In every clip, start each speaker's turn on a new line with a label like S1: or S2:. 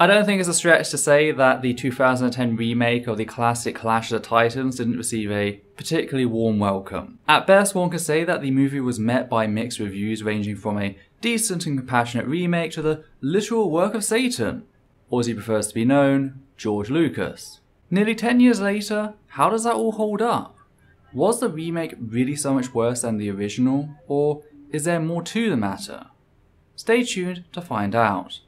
S1: I don't think it's a stretch to say that the 2010 remake of the classic Clash of the Titans didn't receive a particularly warm welcome. At best, one could say that the movie was met by mixed reviews ranging from a decent and compassionate remake to the literal work of Satan, or as he prefers to be known, George Lucas. Nearly 10 years later, how does that all hold up? Was the remake really so much worse than the original, or is there more to the matter? Stay tuned to find out.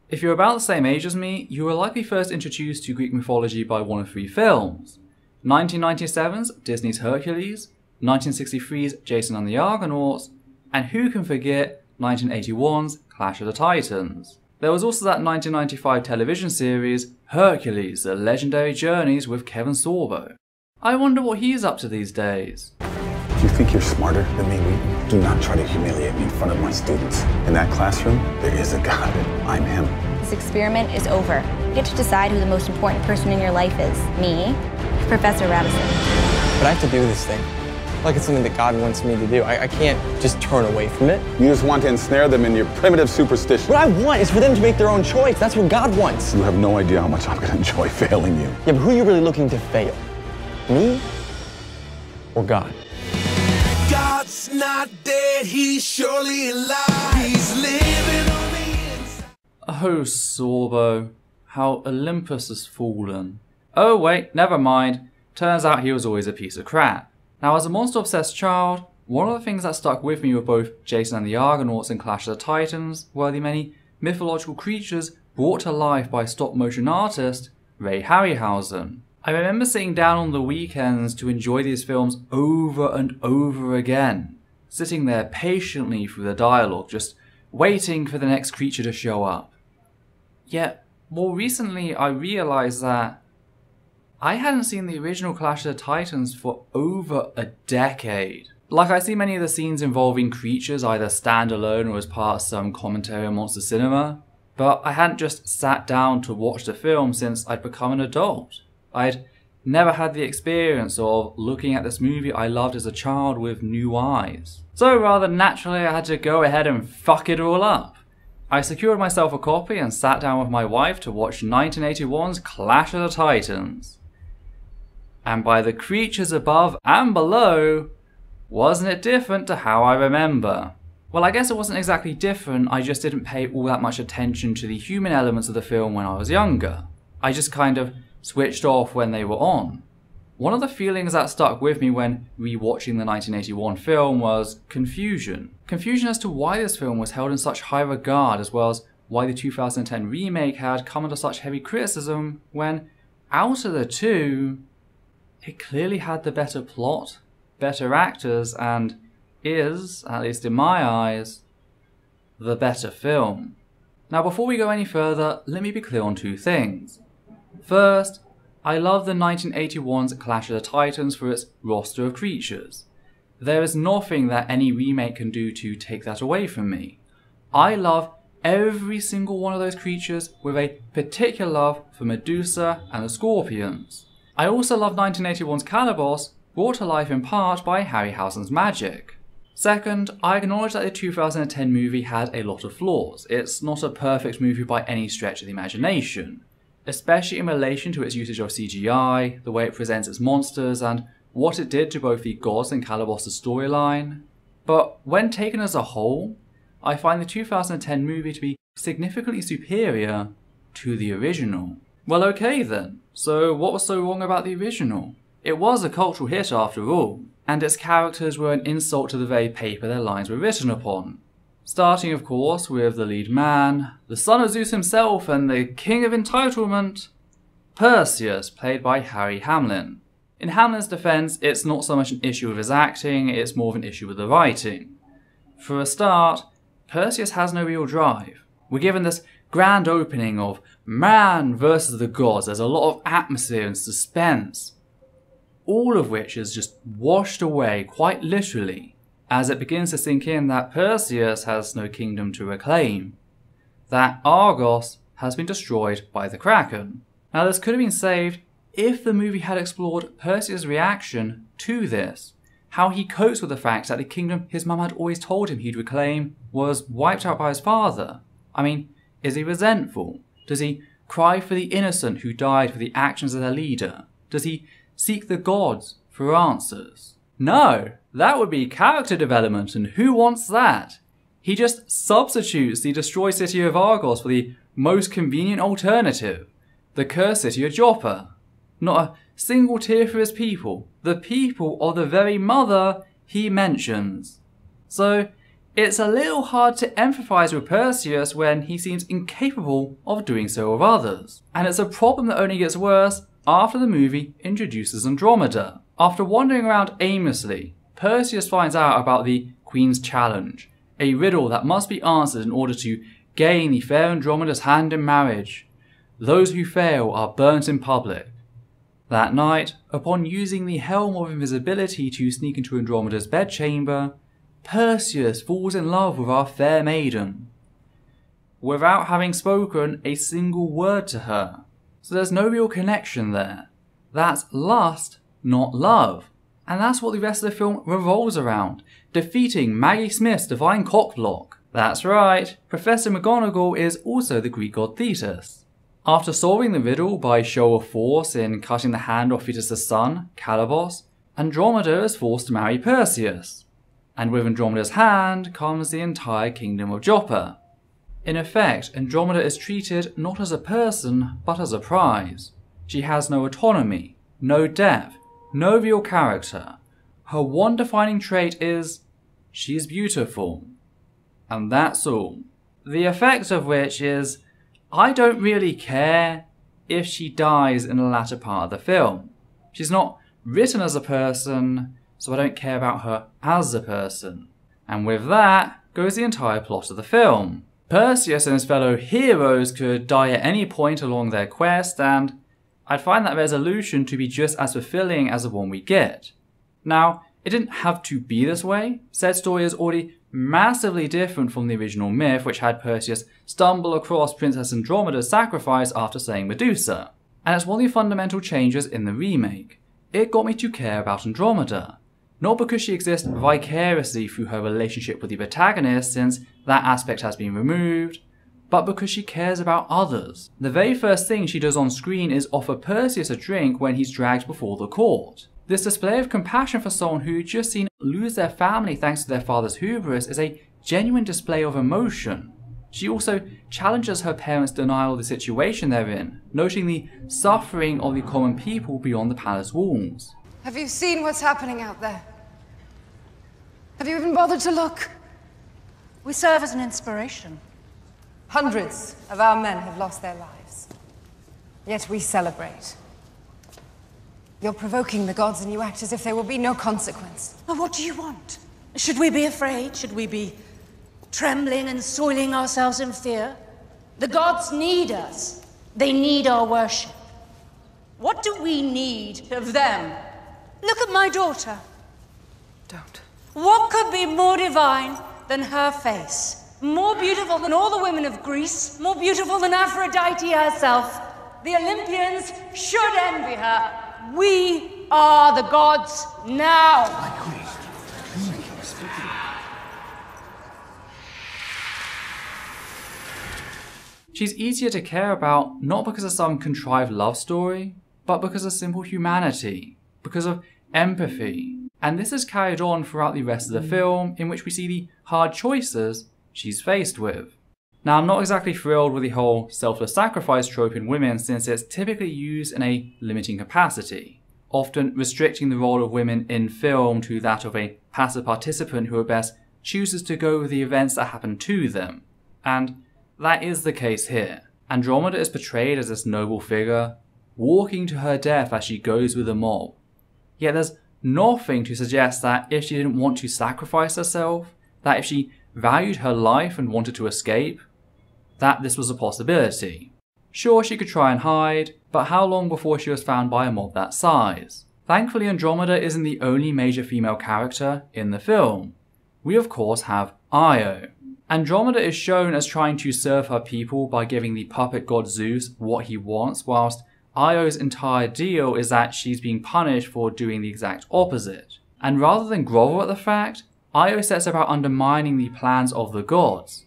S1: If you're about the same age as me, you were likely first introduced to Greek mythology by one of three films: 1997's Disney's Hercules, 1963's Jason and the Argonauts, and who can forget 1981's Clash of the Titans. There was also that 1995 television series, Hercules, The Legendary Journeys with Kevin Sorbo. I wonder what he's up to these days.
S2: If you think you're smarter than me, do not try to humiliate me in front of my students. In that classroom, there is a God. I'm him.
S3: This experiment is over. You get to decide who the most important person in your life is. Me, Professor Rabison.
S4: But I have to do this thing. Like it's something that God wants me to do. I can't just turn away from it.
S2: You just want to ensnare them in your primitive superstition.
S4: What I want is for them to make their own choice. That's what God wants.
S2: You have no idea how much I'm going to enjoy failing you.
S4: Yeah, but who are you really looking to fail? Me or God?
S5: God's not dead, he's surely alive. He's living on the inside.
S1: Oh, Sorbo, how Olympus has fallen. Oh wait, never mind. Turns out he was always a piece of crap. Now, as a monster-obsessed child, one of the things that stuck with me with both Jason and the Argonauts and Clash of the Titans were the many mythological creatures brought to life by stop-motion artist Ray Harryhausen. I remember sitting down on the weekends to enjoy these films over and over again, sitting there patiently through the dialogue, just waiting for the next creature to show up. Yet, more recently I realised that I hadn't seen the original Clash of the Titans for over a decade. Like, I see many of the scenes involving creatures either standalone or as part of some commentary on monster cinema, but I hadn't just sat down to watch the film since I'd become an adult. I'd never had the experience of looking at this movie I loved as a child with new eyes. So rather naturally I had to go ahead and fuck it all up. I secured myself a copy and sat down with my wife to watch 1981's Clash of the Titans. And by the creatures above and below, wasn't it different to how I remember? Well, I guess it wasn't exactly different, I just didn't pay all that much attention to the human elements of the film when I was younger. I just kind of switched off when they were on. One of the feelings that stuck with me when rewatching the 1981 film was confusion. Confusion as to why this film was held in such high regard, as well as why the 2010 remake had come under such heavy criticism when, out of the two, it clearly had the better plot, better actors, and is, at least in my eyes, the better film. Now, before we go any further, let me be clear on two things. First, I love the 1981's Clash of the Titans for its roster of creatures. There is nothing that any remake can do to take that away from me. I love every single one of those creatures with a particular love for Medusa and the Scorpions. I also love 1981's Calibos, brought to life in part by Harryhausen's magic. Second, I acknowledge that the 2010 movie had a lot of flaws. It's not a perfect movie by any stretch of the imagination, especially in relation to its usage of CGI, the way it presents its monsters, and what it did to both the gods and Calibos' storyline. But when taken as a whole, I find the 2010 movie to be significantly superior to the original. Well, okay then, so what was so wrong about the original? It was a cultural hit after all, and its characters were an insult to the very paper their lines were written upon. Starting of course with the lead man, the son of Zeus himself and the king of entitlement, Perseus, played by Harry Hamlin. In Hamlin's defense, it's not so much an issue with his acting, it's more of an issue with the writing. For a start, Perseus has no real drive. We're given this grand opening of man versus the gods. There's a lot of atmosphere and suspense, all of which is just washed away quite literally as it begins to sink in that Perseus has no kingdom to reclaim, that Argos has been destroyed by the Kraken. Now, this could have been saved if the movie had explored Perseus' reaction to this, how he copes with the fact that the kingdom his mum had always told him he'd reclaim was wiped out by his father. I mean, is he resentful? Does he cry for the innocent who died for the actions of their leader? Does he seek the gods for answers? No, that would be character development, and who wants that? He just substitutes the destroyed city of Argos for the most convenient alternative, the cursed city of Joppa. Not a single tear for his people, the people of the very mother he mentions. So it's a little hard to empathise with Perseus when he seems incapable of doing so with others. And it's a problem that only gets worse after the movie introduces Andromeda. After wandering around aimlessly, Perseus finds out about the Queen's Challenge, a riddle that must be answered in order to gain the fair Andromeda's hand in marriage. Those who fail are burnt in public. That night, upon using the Helm of Invisibility to sneak into Andromeda's bedchamber, Perseus falls in love with our fair maiden, without having spoken a single word to her. So there's no real connection there. That's lust, not love. And that's what the rest of the film revolves around, defeating Maggie Smith's divine cockblock. That's right, Professor McGonagall is also the Greek god Thetis. After solving the riddle by show of force in cutting the hand off Thetis' son, Calibos, Andromeda is forced to marry Perseus. And with Andromeda's hand comes the entire kingdom of Joppa. In effect, Andromeda is treated not as a person, but as a prize. She has no autonomy, no depth, no real character. Her one defining trait is, she's beautiful. And that's all. The effect of which is, I don't really care if she dies in the latter part of the film. She's not written as a person, so I don't care about her as a person. And with that goes the entire plot of the film. Perseus and his fellow heroes could die at any point along their quest, and I'd find that resolution to be just as fulfilling as the one we get. Now, it didn't have to be this way. Said story is already massively different from the original myth, which had Perseus stumble across Princess Andromeda's sacrifice after slaying Medusa. And it's one of the fundamental changes in the remake. It got me to care about Andromeda. Not because she exists vicariously through her relationship with the protagonist, since that aspect has been removed, but because she cares about others. The very first thing she does on screen is offer Perseus a drink when he's dragged before the court. This display of compassion for someone who you'd just seen lose their family thanks to their father's hubris is a genuine display of emotion. She also challenges her parents' denial of the situation they're in, noting the suffering of the common people beyond the palace walls.
S6: Have you seen what's happening out there? Have you even bothered to look?
S7: We serve as an inspiration.
S6: Hundreds of our men have lost their lives. Yet we celebrate. You're provoking the gods and you act as if there will be no consequence.
S7: Now, what do you want? Should we be afraid? Should we be trembling and soiling ourselves in fear? The gods need us. They need our worship. What do we need of them? Look at my daughter.
S6: Don't.
S7: What could be more divine than her face? More beautiful than all the women of Greece, more beautiful than Aphrodite herself. The Olympians should envy her. We are the gods now.
S1: She's easier to care about not because of some contrived love story, but because of simple humanity, because of empathy. And this is carried on throughout the rest of the film, in which we see the hard choices she's faced with. Now, I'm not exactly thrilled with the whole selfless sacrifice trope in women, since it's typically used in a limiting capacity, often restricting the role of women in film to that of a passive participant who at best chooses to go with the events that happen to them. And that is the case here. Andromeda is portrayed as this noble figure, walking to her death as she goes with the mob. Yet there's nothing to suggest that if she didn't want to sacrifice herself, that if she valued her life and wanted to escape, that this was a possibility. Sure, she could try and hide, but how long before she was found by a mob that size? Thankfully, Andromeda isn't the only major female character in the film. We of course have Io. Andromeda is shown as trying to serve her people by giving the puppet god Zeus what he wants, whilst Io's entire deal is that she's being punished for doing the exact opposite. And rather than grovel at the fact, Io sets about undermining the plans of the gods.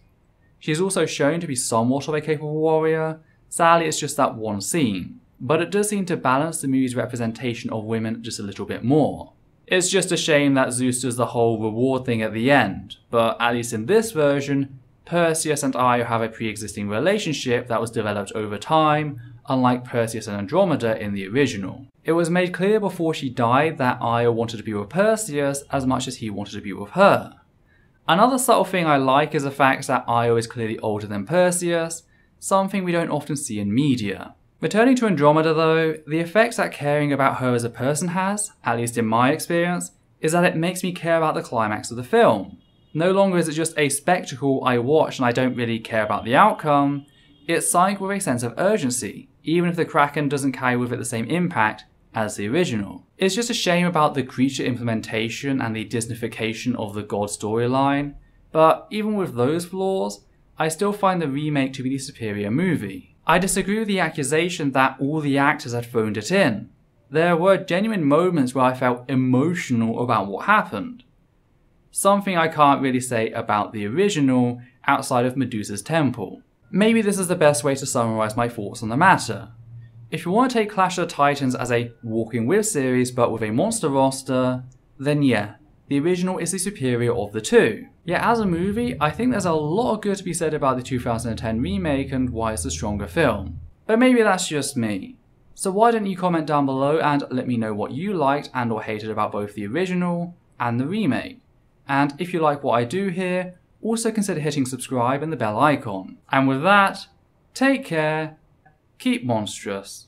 S1: She is also shown to be somewhat of a capable warrior. Sadly, it's just that one scene, but it does seem to balance the movie's representation of women just a little bit more. It's just a shame that Zeus does the whole reward thing at the end, but at least in this version, Perseus and Io have a pre-existing relationship that was developed over time, unlike Perseus and Andromeda in the original. It was made clear before she died that Io wanted to be with Perseus as much as he wanted to be with her. Another subtle thing I like is the fact that Io is clearly older than Perseus, something we don't often see in media. Returning to Andromeda though, the effect that caring about her as a person has, at least in my experience, is that it makes me care about the climax of the film. No longer is it just a spectacle I watch and I don't really care about the outcome, it's psyched with a sense of urgency, even if the Kraken doesn't carry with it the same impact as the original. It's just a shame about the creature implementation and the Disneyfication of the god storyline, but even with those flaws, I still find the remake to be the superior movie. I disagree with the accusation that all the actors had phoned it in. There were genuine moments where I felt emotional about what happened. Something I can't really say about the original outside of Medusa's temple. Maybe this is the best way to summarise my thoughts on the matter. If you want to take Clash of the Titans as a Walking With series but with a monster roster, then yeah, the original is the superior of the two. Yet as a movie, I think there's a lot of good to be said about the 2010 remake and why it's a stronger film. But maybe that's just me. So why don't you comment down below and let me know what you liked and or hated about both the original and the remake. And if you like what I do here, also consider hitting subscribe and the bell icon. And with that, take care, keep monstrous.